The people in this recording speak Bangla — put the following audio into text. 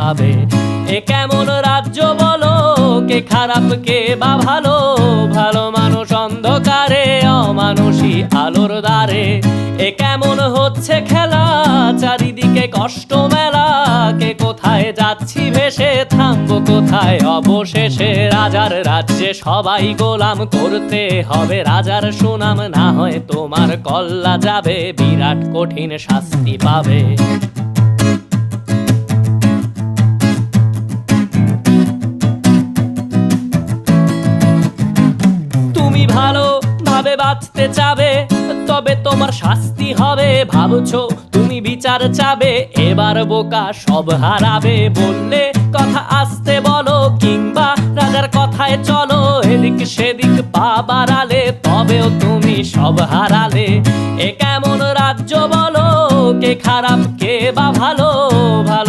ভাবে। এ কেমন রাজ্য বলো, কে খারাপ কে বা ভালো, ভালো মানুষ অন্ধকারে, অমানুষী আলোর দ্বারে। এ কেমন হচ্ছে খেলা, চারিদিকে কষ্ট মেলা, কে কোথায় যাচ্ছি ভেসে, থামবো কোথায় অবশেষে। রাজার রাজ্যে সবাই গোলাম, করতে হবে রাজার সুনাম, না হয় তোমার কল্লা যাবে, বিরাট কঠিন শাস্তি পাবে। তুমি ভালো ভাবে বাঁচতে চাবে, তবে তোমার শাস্তি হবে। ভাবছো তুমি বিচার চাবে, এবার বোকা সব হারাবে। বললে কথা আস্তে বলো, কিংবা রাজার কথায় চলো, এদিক সেদিক পা বাড়ালে, তবেও তুমি সব হারালে। এ কেমন রাজ্য বলো, কে খারাপ কে বা ভালো, ভালো